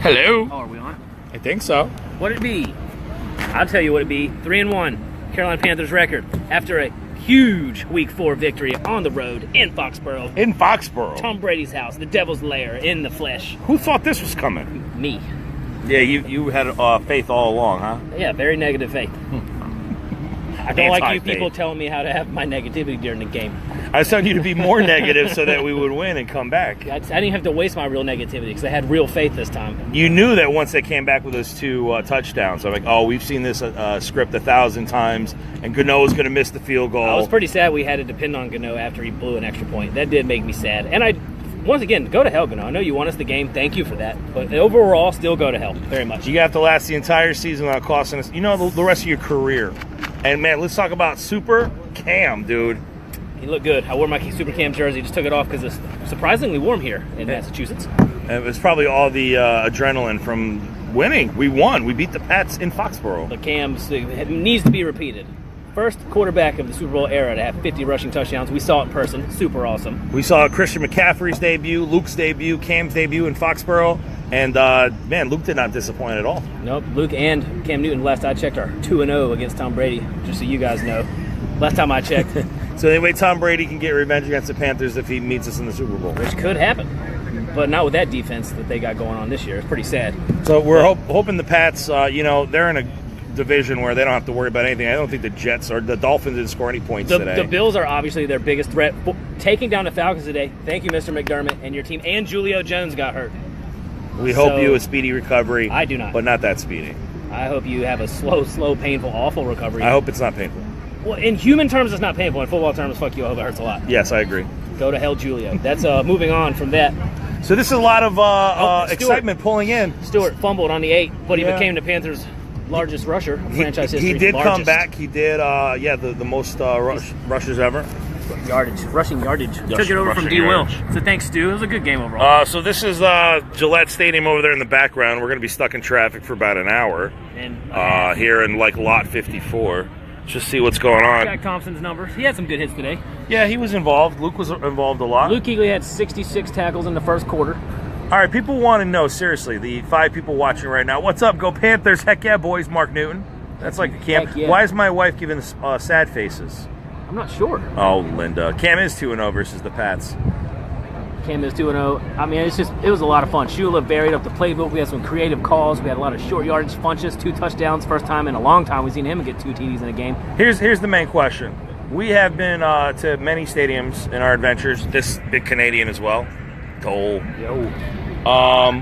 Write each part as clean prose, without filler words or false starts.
Hello. Oh, are we on? I think so. What'd it be? I'll tell you what it'd be. 3-1, Carolina Panthers record after a huge Week 4 victory on the road in Foxborough. In Foxborough. Tom Brady's house, the Devil's Lair, in the flesh. Who thought this was coming? Me. Yeah, you had faith all along, huh? Yeah, very negative faith. I don't like you Anti-faith. people telling me how to have my negativity during the game. I was telling you to be more negative so that we would win and come back. I didn't have to waste my real negativity because I had real faith this time. You knew that once they came back with those 2 touchdowns. I'm like, oh, we've seen this script 1,000 times, and Gano was going to miss the field goal. I was pretty sad we had to depend on Gano after he blew an extra point. That did make me sad. And once again, go to hell, Gano. I know you won us the game. Thank you for that. But overall, still go to hell. Very much. You have to last the entire season without costing us, the rest of your career. And, man, let's talk about Super Cam, dude. He looked good. I wore my Super Cam jersey. Just took it off because it's surprisingly warm here in Massachusetts. And it was probably all the adrenaline from winning. We won. We beat the Pats in Foxborough. The Cams, it needs to be repeated. First quarterback of the Super Bowl era to have 50 rushing touchdowns. We saw it in person. Super awesome. We saw Christian McCaffrey's debut, Luke's debut, Cam's debut in Foxborough. And, man, Luke did not disappoint at all. Nope. Luke and Cam Newton, last I checked, are 2-0 against Tom Brady, just so you guys know. Last time I checked. So anyway, Tom Brady can get revenge against the Panthers if he meets us in the Super Bowl. Which could happen. But not with that defense that they got going on this year. It's pretty sad. So we're hoping the Pats, they're in a division where they don't have to worry about anything. I don't think the Jets or the Dolphins didn't score any points today. The Bills are obviously their biggest threat. Taking down the Falcons today, thank you, Mr. McDermott, and your team. And Julio Jones got hurt. We hope you a speedy recovery. I do not. But not that speedy. I hope you have a slow, painful, awful recovery. I hope it's not painful. Well, in human terms, it's not painful. In football terms, fuck you, I hope it hurts a lot. Yes, I agree. Go to hell, Julio. That's moving on from that. So this is a lot of excitement pulling in. Stewart fumbled on the 8, but he became the Panthers' largest rusher of franchise history. He did come back. He did, the most rushes ever. Rushing yardage. Took it over from D. Will. So thanks, Stu. It was a good game overall. So this is Gillette Stadium over there in the background. We're going to be stuck in traffic for about an hour here in lot 54. Just see what's going on. Jack Thompson's numbers. He had some good hits today. Yeah, he was involved. Luke was involved a lot. Luke Kuechly had 66 tackles in the first quarter. All right, people want to know, seriously, the 5 people watching right now, what's up? Go Panthers. Heck yeah, boys. Mark Newton. That's like a camp. Yeah. Why is my wife giving sad faces? I'm not sure. Oh, Linda. Cam is 2-0 versus the Pats. Cam is 2-0. I mean, it was a lot of fun. Shula buried up the playbook. We had some creative calls. We had a lot of short yardage punches, 2 touchdowns. First time in a long time we've seen him get 2 TDs in a game. Here's the main question. We have been to many stadiums in our adventures. This big Canadian as well. Dole. Yo.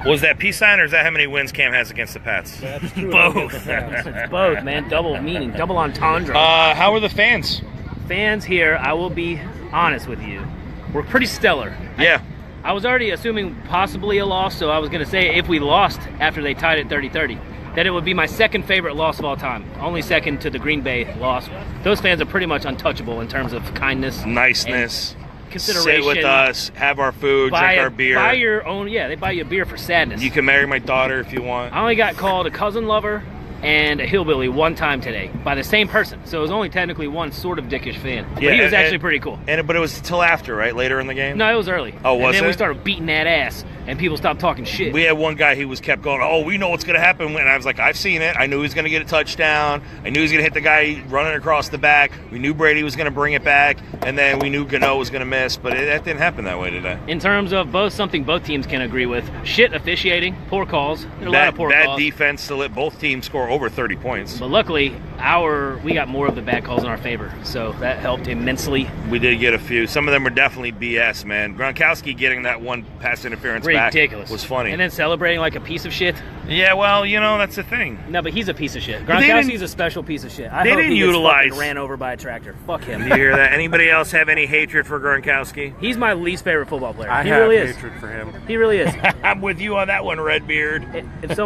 Was that peace sign, or is that how many wins Cam has against the Pats? That's true. Both. It's both, man. Double meaning. Double entendre. How are the fans? Fans here, I will be honest with you, were pretty stellar. Yeah. I was already assuming possibly a loss, so I was going to say if we lost after they tied it 30-30, that it would be my second favorite loss of all time. Only second to the Green Bay loss. Those fans are pretty much untouchable in terms of kindness. Niceness. Consideration. Sit with us, have our food, drink our beer. Buy your own, they buy you a beer for sadness. You can marry my daughter if you want. I only got called a cousin lover and a hillbilly one time today by the same person. So it was only technically one sort of dickish fan. But he was actually pretty cool. But it was till after, right? Later in the game? No, it was early. Oh, was it? And then we started beating that ass, and people stopped talking shit. We had one guy who kept going, oh, we know what's going to happen. And I was like, I've seen it. I knew he was going to get a touchdown. I knew he was going to hit the guy running across the back. We knew Brady was going to bring it back. And then we knew Gano was going to miss. But that didn't happen that way today. In terms of something both teams can agree with, shit officiating, poor calls. A lot of poor calls. Bad defense to let both teams score over 30 points. But luckily, we got more of the bad calls in our favor, so that helped immensely. We did get a few. Some of them were definitely BS, man. Gronkowski getting that one pass interference ridiculous. Back was funny. And then celebrating like a piece of shit. Yeah, well, that's the thing. No, but he's a piece of shit. Gronkowski's a special piece of shit. I hope he gets fucking ran over by a tractor. Fuck him. Do you hear that? Anybody else have any hatred for Gronkowski? He's my least favorite football player. I he have really is. hatred for him. He really is. I'm with you on that one, Redbeard. If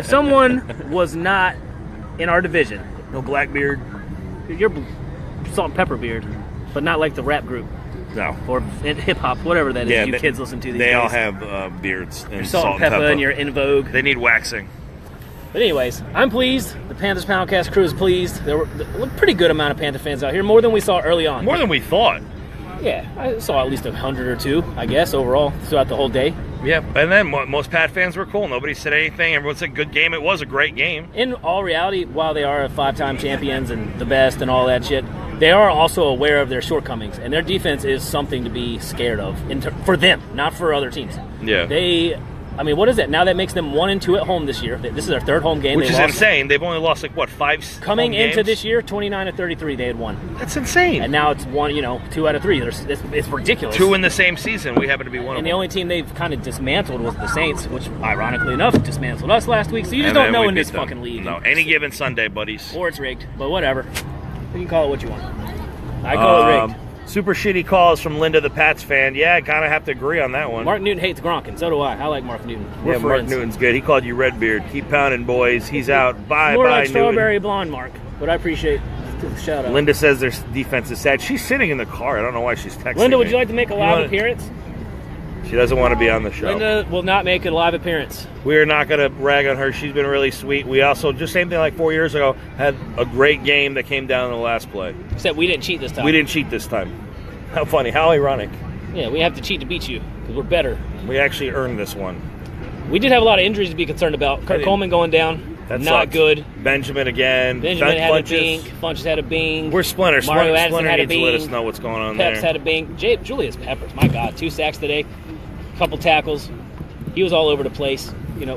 someone was not in our division, no Blackbeard. You're Salt and Pepper Beard, but not like the rap group. No. Or hip hop, whatever that is kids listen to these days. They all have beards. And Salt and Pepper and you're in vogue. They need waxing. But anyways, I'm pleased. The Panthers Poundcast crew is pleased. There were a pretty good amount of Panther fans out here, more than we saw early on. More than we thought. Yeah, I saw at least 100 or 2, I guess, overall, throughout the whole day. Yeah, and then most Pat fans were cool. Nobody said anything. Everyone said good game. It was a great game. In all reality, while they are 5-time champions and the best and all that shit, they are also aware of their shortcomings, and their defense is something to be scared of for them, not for other teams. Yeah. What is that? Now that makes them 1-2 at home this year. This is their third home game. Which is insane. They've only lost, 5 coming home into games? this year, 29-33, they had won. That's insane. And now it's 2 out of 3. It's ridiculous. 2 in the same season. We happen to be one of them. And the only team they've kind of dismantled was the Saints, which, ironically enough, dismantled us last week. So you just don't know in this fucking league. No, any given Sunday, buddies. Or it's rigged, but whatever. You can call it what you want. I call it rigged. Super shitty calls from Linda, the Pats fan. Yeah, I kind of have to agree on that one. Mark Newton hates Gronk, and so do I. I like Mark Newton. We're Mark friends. Newton's good. He called you Redbeard. Keep pounding, boys. He's out. Bye, More bye, like strawberry Newton. blonde, Mark. But I appreciate the shout out. Linda says their defense is sad. She's sitting in the car. I don't know why she's texting Linda, would me. you like to make a live appearance? She doesn't want to be on the show. Linda will not make a live appearance. We are not going to rag on her. She's been really sweet. We also, just same thing like 4 years ago, had a great game that came down in the last play. Except we didn't cheat this time. We didn't cheat this time. How funny. How ironic. Yeah, we have to cheat to beat you because we're better. We actually earned this one. We did have a lot of injuries to be concerned about. Kurt Coleman going down. That not sucks. good. Benjamin again. Benjamin had Bunches. a bing. Funches had a bing. We're Splinter. Mario Addison Splinter had a needs to let bing. us know what's going on Peps there. had a bing. Julius Peppers, my God, 2 sacks today. Couple tackles. He was all over the place.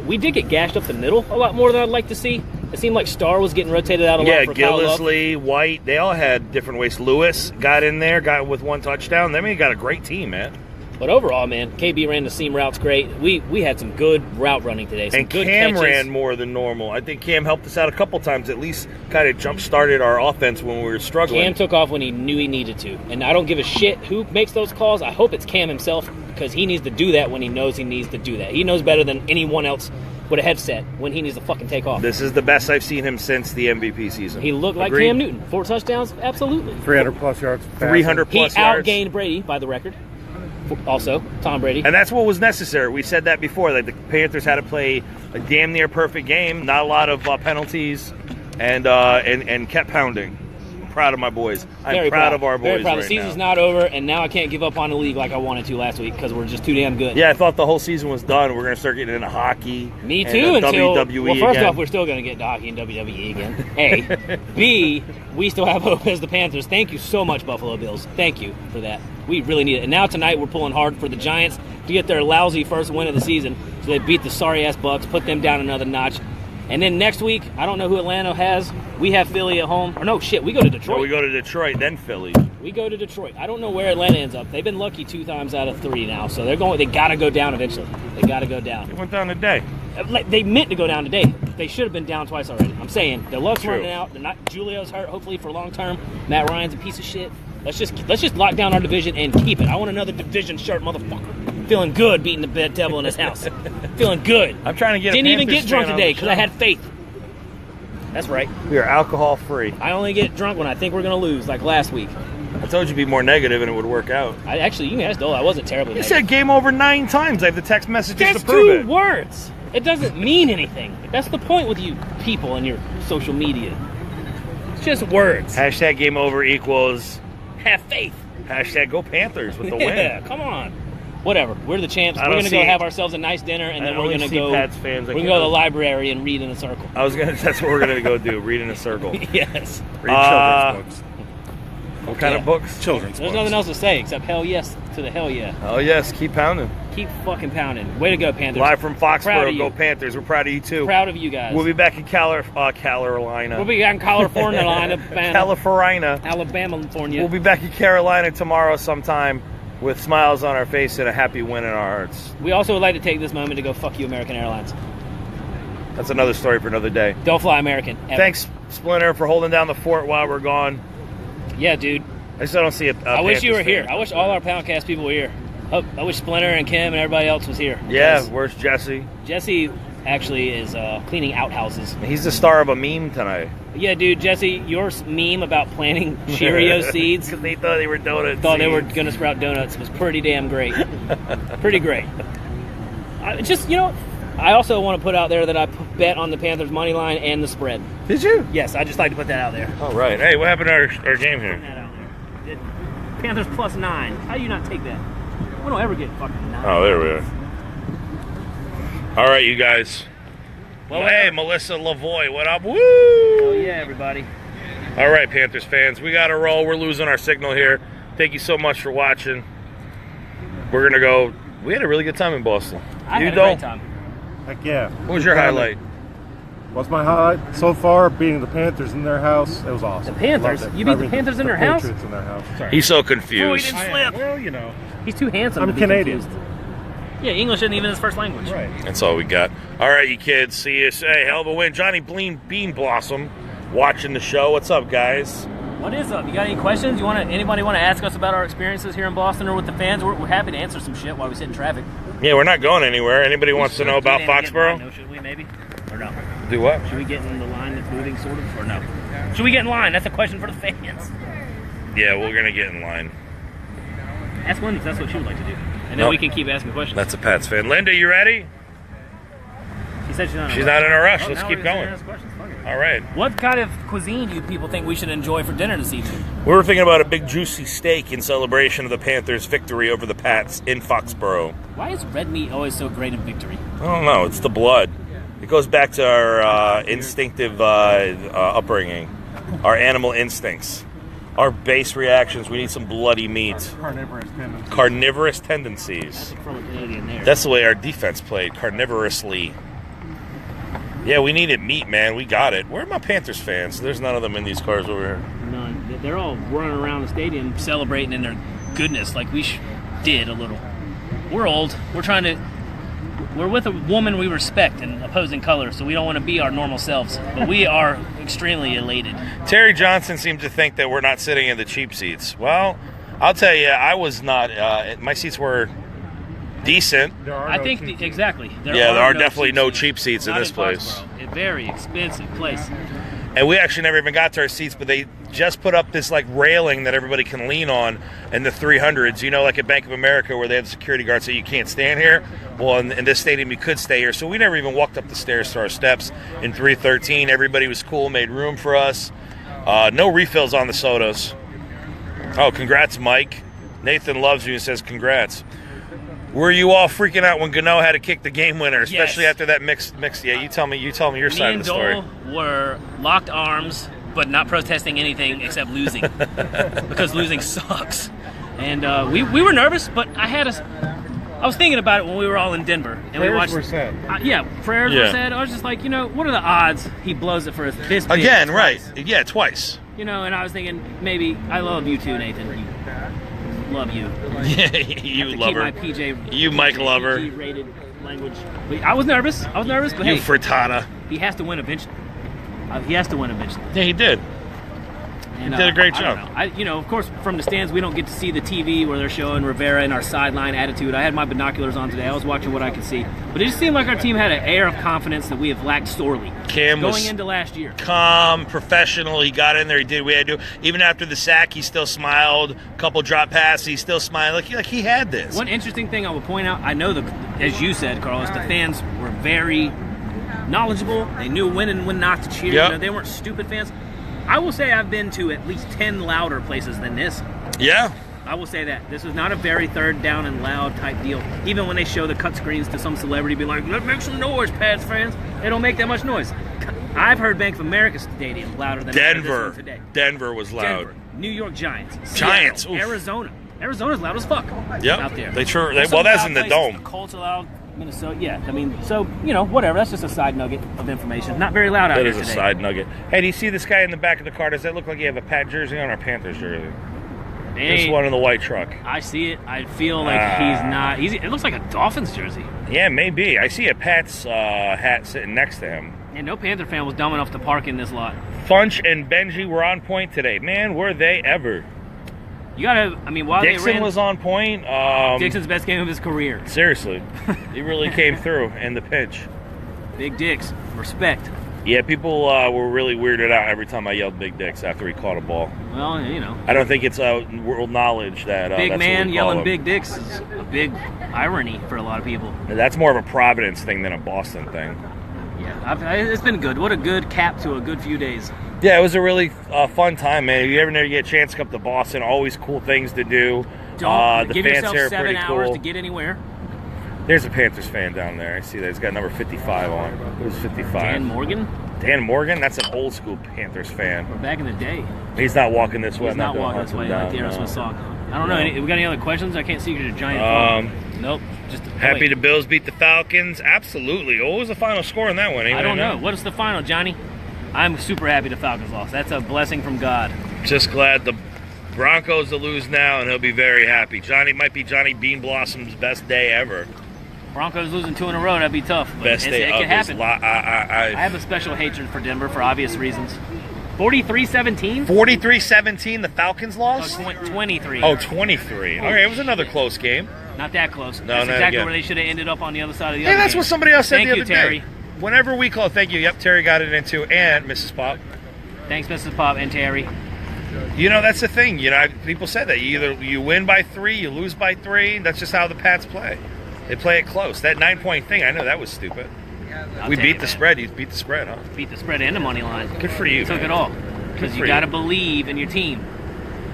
We did get gashed up the middle a lot more than I'd like to see. It seemed like Starr was getting rotated out a lot for Kyle Love. Gillisley, White, they all had different ways. Lewis got in there, got with 1 touchdown. They got a great team, man. But overall, man, KB ran the seam routes great. We had some good route running today. Some and good Cam catches. ran more than normal. I think Cam helped us out a couple times, at least kind of jump-started our offense when we were struggling. Cam took off when he knew he needed to. And I don't give a shit who makes those calls. I hope it's Cam himself because he needs to do that when he knows he needs to do that. He knows better than anyone else with a headset when he needs to fucking take off. This is the best I've seen him since the MVP season. He looked like Agreed? Cam Newton. 4 touchdowns? Absolutely. 300-plus yards. 300-plus He yards. outgained Brady, by the record. Also, Tom Brady. And that's what was necessary. We said that before. Like the Panthers had to play a damn near perfect game, not a lot of penalties, and kept pounding. I'm proud of my boys. I'm proud of our boys. Very proud. Right The season's now. not over, and now I can't give up on the league like I wanted to last week because we're just too damn good. Yeah, I thought the whole season was done. We're going to start getting into hockey. Me and too. Until WWE well, first again. off, we're still going to get to hockey and WWE again. A, B, we still have hope as the Panthers. Thank you so much, Buffalo Bills. Thank you for that. We really need it. And now tonight we're pulling hard for the Giants to get their lousy first win of the season. So they beat the sorry ass Bucks, put them down another notch. And then next week, I don't know who Atlanta has. We have Philly at home. Or no, shit, we go to Detroit. Well, we go to Detroit, then Philly. We go to Detroit. I don't know where Atlanta ends up. They've been lucky 2 times out of 3 now, so they're going. They got to go down eventually. They got to go down. It went down today. Like, they meant to go down today. They should have been down twice already. I'm saying their luck's True. running out. They're not. Julio's hurt. Hopefully for long term. Matt Ryan's a piece of shit. Let's just lock down our division and keep it. I want another division shirt, motherfucker. Feeling good beating the devil in his house. Feeling good. I'm trying to get. Didn't a even Panthers get drunk fan on today the because I show. had faith. That's right. We are alcohol free. I only get drunk when I think we're gonna lose, like last week. I told you to be more negative and it would work out. I actually, you can ask Dole. I wasn't terribly. You negative. said game over 9 times. I have the text messages That's to prove 2 it. words. It doesn't mean anything. That's the point with you people and your social media. It's just words. Hashtag game over equals Have faith. hashtag go Panthers with the Yeah, win. come on. Whatever. We're the champs. I We're don't going to go see- have ourselves a nice dinner, and I then we're only going to see go. Pats fans. We're going to go to the library and read in a circle. That's what we're gonna go do. Read in a circle. Yes. Read children's books. What kind of books? Children's There's books. nothing else to say except hell yes to the hell yeah. Oh yes, keep pounding. Keep fucking pounding. Way to go, Panthers. Live from Proud of Foxborough, you. go Panthers. We're proud of you too. Proud of you guys. We'll be back in Carolina. We'll be in California, California. Alabama, California. We'll be back in Carolina tomorrow sometime with smiles on our face and a happy win in our hearts. We also would like to take this moment to go fuck you, American Airlines. That's another story for another day. Don't fly American. Ever. Thanks, Splinter, for holding down the fort while we're gone. Yeah, dude. I still don't see a I wish you were Panthers here. fan. I wish all our Poundcast people were here. I wish Splinter and Kim and everybody else was here. Yeah, Because where's Jesse? Jesse actually is cleaning outhouses. He's the star of a meme tonight. Yeah, dude, Jesse, your meme about planting Cheerio seeds, Because they thought they were donuts. thought they were going to sprout donuts, was pretty damn great. Pretty great. I also want to put out there that I bet on the Panthers money line and the spread. Did you? Yes, I just like to put that out there. All right. Hey, what happened to our game here? Put that out there. Panthers +9. How do you not take that? We don't ever get fucking 9. Oh, there we are. All right, you guys. Well, Hey, Melissa Lavoie, what up? Woo! Oh, yeah, everybody. All right, Panthers fans, we got to roll. We're losing our signal here. Thank you so much for watching. We're going to go. We had a really good time in Boston. I had a great time. Heck yeah. What was your highlight? What's my highlight so far? Beating the Panthers in their house. It was awesome. The Panthers? Loved it. You beat I the mean, Panthers in their house? Patriots in their house. Sorry. He's so confused. Freud and I am. slip. Well, you know. He's too handsome I'm to be Canadian. confused. Yeah, English isn't even his first language. Right. That's all we got. All right, you kids. See you. Hey, hell of a win. Johnny Bean Blossom watching the show. What's up, guys? What is up? You got any questions? Anybody want to ask us about our experiences here in Boston or with the fans? We're happy to answer some shit while we sit in traffic. Yeah, we're not going anywhere. Anybody wants to know about Should we get in line, Foxborough? though, should we maybe? Or no? Do what? Should we get in the line that's moving, sort of? Or no? Should we get in line? That's a question for the fans. Yeah, we're going to get in line. Ask Linda if that's what she would like to do. And then Nope. we can keep asking questions. That's a Pats fan. Linda, you ready? She said she's not in a She's rush. not in a rush. Oh, Let's now keep we're just going. gonna ask questions. Fuck it. All right. What kind of cuisine do people think we should enjoy for dinner this evening? We were thinking about a big juicy steak in celebration of the Panthers' victory over the Pats in Foxborough. Why is red meat always so great in victory? I don't know. It's the blood. It goes back to our instinctive upbringing, our animal instincts, our base reactions. We need some bloody meat. Carnivorous tendencies. Carnivorous tendencies. From a Canadian there. That's the way our defense played, carnivorously. Yeah, we needed meat, man. We got it. Where are my Panthers fans? There's none of them in these cars over here. None. They're all running around the stadium celebrating in their goodness like we did a little. We're old. We're with a woman we respect in opposing colors, so we don't want to be our normal selves. But we are extremely elated. Terry Johnson seemed to think that we're not sitting in the cheap seats. Well, I'll tell you, I was not. My seats were decent. There are I no think cheap seats. exactly. There are no definitely cheap no seats. cheap seats in Not this place. Foxborough. A very expensive place. And we actually never even got to our seats, but they just put up this like railing that everybody can lean on in the 300s. You know, like at Bank of America where they have security guards say you can't stand here. Well, in this stadium you could stay here. So we never even walked up the stairs to our steps in 313. Everybody was cool, made room for us. No refills on the sodas. Oh, congrats, Mike. Nathan loves you and says congrats. Were you all freaking out when Gano had to kick the game winner, especially Yes. after that mixed? Yeah, you tell me your Me side and of the story. Dole were locked arms, but not protesting anything except losing, because losing sucks. And we were nervous, but I was thinking about it when we were all in Denver and we Prayers watched. were said. Prayers Yeah. were said. I was just like, what are the odds he blows it for this big Again, twice? right? Yeah, twice. And I was thinking maybe I love you too, Nathan. Love you. Yeah, I you have to love keep her. my PJ. You Mike lover. PG-rated language. But I was nervous, but You hey, frittata. he has to win eventually. He has to win eventually. Yeah, he did. And, He did a great I job. don't know. Of course, from the stands, we don't get to see the TV where they're showing Rivera and our sideline attitude. I had my binoculars on today. I was watching what I could see. But it just seemed like our team had an air of confidence that we have lacked sorely Cam going was into last year. calm, professional. He got in there. He did what he had to do. Even after the sack, he still smiled. A couple drop passes, he still smiled. Like he had this. One interesting thing I would point out, I know as you said, Carlos, the fans were very knowledgeable. They knew when and when not to cheer. Yep. They weren't stupid fans. I will say I've been to at least 10 louder places than this. Yeah. I will say that. This is not a very third down and loud type deal. Even when they show the cut screens to some celebrity being like, let's make some noise, Pats fans. They don't make that much noise. I've heard Bank of America Stadium louder than this Denver. one today. Denver was loud. Denver, New York Giants. Giants, Seattle, oof. Arizona. Arizona's loud as fuck Yep. out there. Well, There's that's some in the loud dome. places. Colts are loud. Minnesota, yeah. So, whatever. That's just a side nugget of information. Not very loud out That here is a today. side nugget. Hey, do you see this guy in the back of the car? Does that look like you have a Pat jersey on or a Panthers jersey? This Hey, one in the white truck. I see it. I feel like he's not. It looks like a Dolphins jersey. Yeah, maybe. I see a Pats hat sitting next to him. And no Panther fan was dumb enough to park in this lot. Funch and Benji were on point today. Man, were they ever. You gotta, while Dixon they ran, was on point. Dixon's best game of his career. Seriously. He really came through in the pitch. Big Dix, respect. Yeah, people were really weirded out every time I yelled Big Dicks after he caught a ball. Well, I don't think it's world knowledge that big that's man what we call yelling him. Big Dicks is a big irony for a lot of people. That's more of a Providence thing than a Boston thing. Yeah, it's been good. What a good cap to a good few days. Yeah, it was a really fun time, man. If you ever get a chance to come to Boston, always cool things to do. Don't The give fans yourself here are 7 pretty hours cool. to get anywhere. There's a Panthers fan down there. I see that. He's got number 55 on. Who's 55? Dan Morgan? Dan Morgan? That's an old school Panthers fan. Or back in the day. He's not walking this way. He's not walking this way like the Aerosmith song. I don't know. We got any other questions? I can't see you're a giant. Nope. Just happy the Bills beat the Falcons. Absolutely. What was the final score in that one? I don't know. What is the final, Johnny? I'm super happy the Falcons lost. That's a blessing from God. Just glad the Broncos to lose now, and he'll be very happy. Johnny might be Johnny Bean Blossom's best day ever. Broncos losing 2 in a row, that'd be tough. But best day it can happen. I have a special hatred for Denver for obvious reasons. 43-17? 43-17, the Falcons lost? 23. Oh, 23. All right, it was another close game. Not that close. No, that's exactly where they should have ended up on the other side of the other that's game. what somebody else said Thank the you, other Terry. day. Whenever we call, thank you. Yep, Terry got it in too, and Mrs. Pop. Thanks, Mrs. Pop and Terry. You know, that's the thing. You know, people said that. You win by 3, you lose by 3. That's just how the Pats play. They play it close. That 9-point thing, I know that was stupid. We beat the spread. You beat the spread, huh? Beat the spread and the money line. Good for you, took it all. Because you got to believe in your team.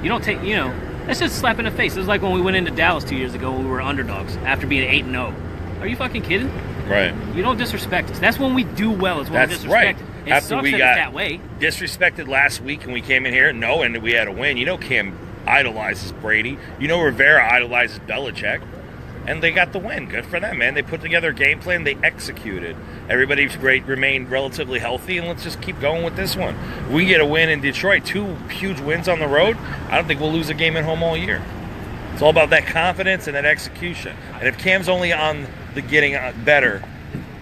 You don't take, that's just a slap in the face. It was like when we went into Dallas 2 years ago when we were underdogs after being 8-0. Are you fucking kidding? Right. You don't disrespect us. That's when we do well. It's when we disrespect. Right. It After sucks we that got it's that way. disrespected last week and we came in here knowing that we had a win. You know Cam idolizes Brady. You know Rivera idolizes Belichick. And they got the win. Good for them, man. They put together a game plan. They executed. Everybody's great, remained relatively healthy, and let's just keep going with this one. We get a win in Detroit, 2 huge wins on the road. I don't think we'll lose a game at home all year. It's all about that confidence and that execution. And if Cam's only on the getting better,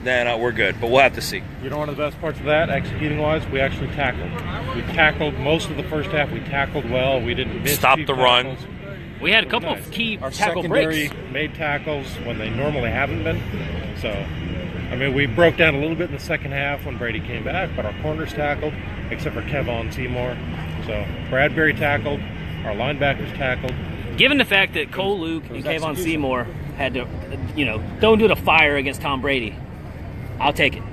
then we're good. But we'll have to see. You know, one of the best parts of that, executing-wise, we actually tackled. We tackled most of the first half. We tackled well. We didn't miss stop the run. We had a couple of key Our tackle secondary breaks. made tackles when they normally haven't been. So, I mean, we broke down a little bit in the second half when Brady came back, but our corners tackled, except for Kevon Seymour. So, Bradbury tackled, our linebackers tackled. Given the fact that Cole Luke and Kayvon Seymour had to, don't do the fire against Tom Brady, I'll take it.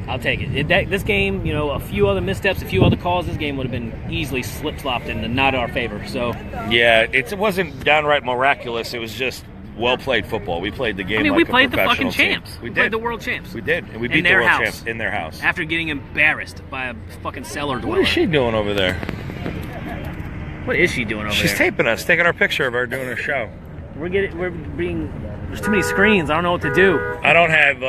I'll take it. This game, a few other missteps, a few other calls, this game would have been easily slip-flopped and not our favor. So yeah, it wasn't downright miraculous. It was just well-played football. We played the game we like played a the fucking professional champs. Team. We played the world champs. We did. And we beat the world champs in their house. After getting embarrassed by a fucking cellar dweller. What is she doing over there? What is she doing over there? She's taping us, taking our picture of her doing her show. There's too many screens. I don't know what to do. We don't have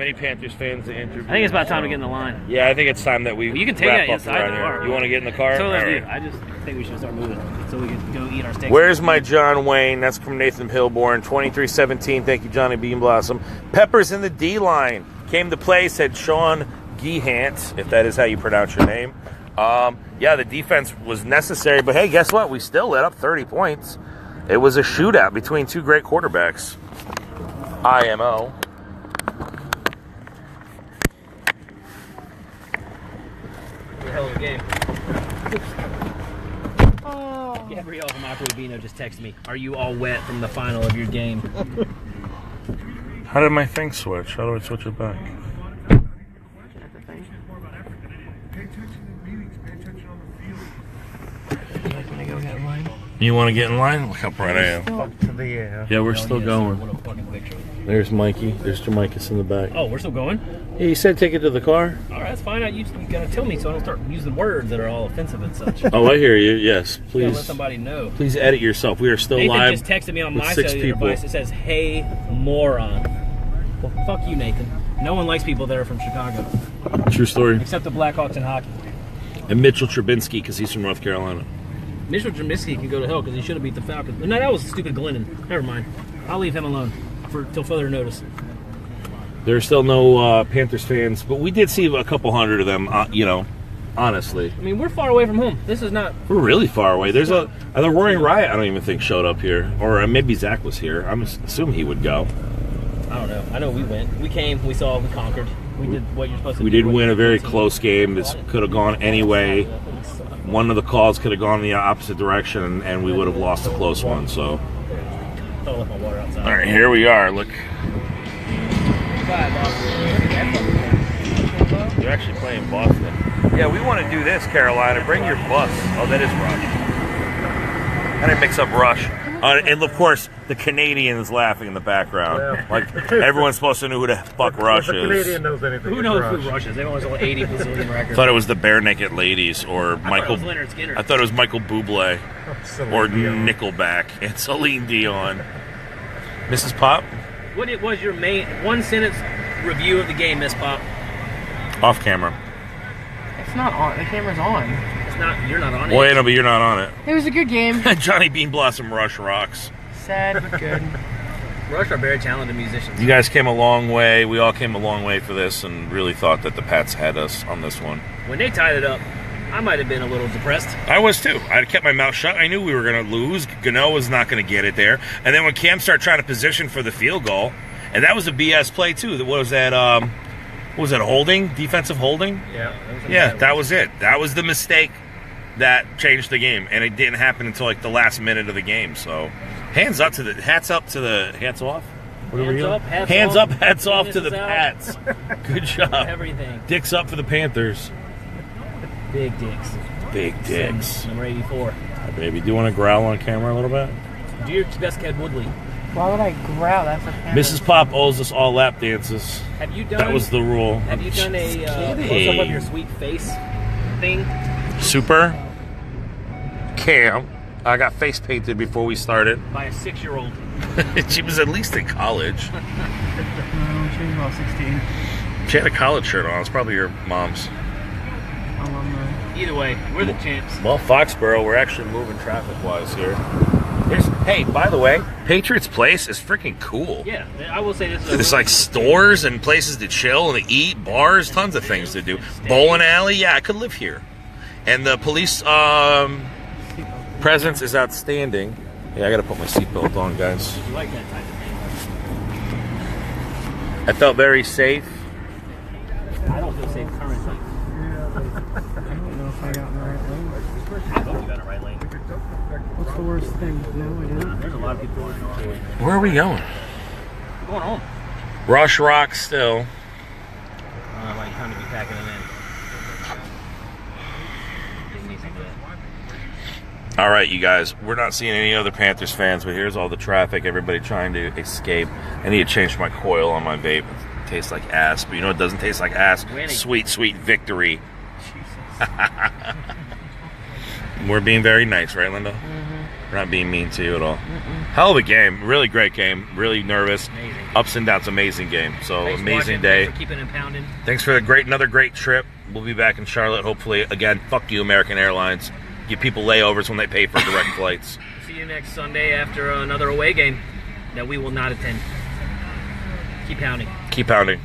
any Panthers fans to interview. I think it's about time to get in the line. Yeah, I think it's time that you can take wrap that up inside around the car. here. You want to get in the car? So All right. right. I just think we should start moving so we can go eat our steaks. Where's my John Wayne? That's from Nathan Hilborn. 23-17. Thank you, Johnny Beanblossom. Peppers in the D-line. Came to play, said Sean Gehant, if that is how you pronounce your name. Yeah, the defense was necessary, but hey, guess what? We still let up 30 points. It was a shootout between 2 great quarterbacks. IMO. Hell of a game. Gabrielle from Aquavino just texted me. Are you all wet from the final of your game? How did my thing switch? How do I switch it back? You want to get in line? Look how bright I am. Yeah, we're still going. There's Mikey. There's Jamikus in the back. Oh, we're still going? Yeah, he said take it to the car. All right, that's fine. You gotta tell me so I don't start using words that are all offensive and such. Oh, I hear you. Yes, please. Let somebody know. Please edit yourself. We are still Nathan live. just texted me on with my 6 cellular people. device. It says, "Hey, moron." Well, fuck you, Nathan. No one likes people that are from Chicago, True story. except the Blackhawks in hockey. And Mitchell Trubinsky, because he's from North Carolina. Mitchell Trubisky can go to hell because he should have beat the Falcons. No, that was stupid Glennon. Never mind. I'll leave him alone till further notice. There's still no Panthers fans, but we did see a couple hundred of them, honestly. I mean, we're far away from home. This is not... We're really far away. There's the Roaring Riot, I don't even think showed up here. Or maybe Zach was here. I'm assuming he would go. I don't know. I know we went. We came, we saw, we conquered. We did what you're supposed to do. We did win a very close game. This could have gone any way. One of the calls could have gone in the opposite direction, and we would have lost a close one. So, Don't let my water outside. all right, here we are. Look, they're actually playing Boston. Yeah, we want to do this, Carolina. Bring your bus. Oh, that is Rush. I didn't mix up Rush. And of course, the Canadian is laughing in the background. Yeah. Like everyone's supposed to know who the fuck Rush If the is. Canadian knows anything. Who it's knows Rush. who Rush is? They always hold 80 bazillion I records. thought it was the Bare Naked Ladies or Michael. it was Leonard Skinner. I thought it was Michael Bublé Celine or Dion. Nickelback and Celine Dion. Mrs. Pop, What it was your main one sentence review of the game, Miss Pop? off camera. It's not on. The camera's on. It's not. You're not on it. Wait, no, but you're not on it. It was a good game. Johnny Bean Blossom Rush rocks. Sad but good. Rush are very talented musicians. You guys came a long way. We all came a long way for this, and really thought that the Pats had us on this one. When they tied it up, I might have been a little depressed. I was too. I kept my mouth shut. I knew we were going to lose. Gano was not going to get it there. And then when Cam started trying to position for the field goal, and that was a BS play too. What was that? What was that? Holding? Defensive holding? Yeah. Yeah, that was it. That was the mistake that changed the game, and it didn't happen until like the last minute of the game. So, hats off. What are we Hands doing? up, hats Hands off. up, hats off to the Penis is out. Pats. Good job. Everything. Dicks up for the Panthers. Big dicks. Big dicks. Number 84. Hi, baby, do you want to growl on camera a little bit? Do your best, Ed Woodley. Why would I growl? That's a camera. Mrs. Pop owes us all lap dances. Have you done? That was the rule. Have you done a Kidding. close-up of your sweet face thing? Super Cam. I got face painted before we started. By a 6-year-old. She was at least in college. No, she was about 16. She had a college shirt on. It's probably your mom's. Alumni. Either way, we're the champs. Well, Foxborough, we're actually moving traffic-wise here. Hey, by the way, Patriots Place is freaking cool. Yeah, I will say this. Is There's like stores and places to chill and to eat, bars, tons of things to do. Bowling alley, yeah, I could live here. And the police presence is outstanding. Yeah, I gotta put my seatbelt on, guys. You like that type of thing? I felt very safe. I don't feel safe currently. I don't know if I got in the right lane. I hope you got a right lane. What's the worst thing? No, I didn't. There's a lot of people on it. Where are we going? We're going home. Rush Rock still. Like time to be packing them in. Didn't need some of that. All right, you guys, we're not seeing any other Panthers fans, but here's all the traffic, everybody trying to escape. I need to change my coil on my vape. It tastes like ass, but you know what doesn't taste like ass? Winning. Sweet, sweet victory. We're being very nice, right, Linda? We're not being mean to you at all. Hell of a game. Really great game. Really nervous. Amazing. Ups and downs. Amazing game. So, Thanks for amazing watching. day. Thanks for keeping it pounding. Thanks for another great trip. We'll be back in Charlotte, hopefully. Again, fuck you, American Airlines. Give people layovers when they pay for direct flights. See you next Sunday after another away game that we will not attend. Keep pounding. Keep pounding.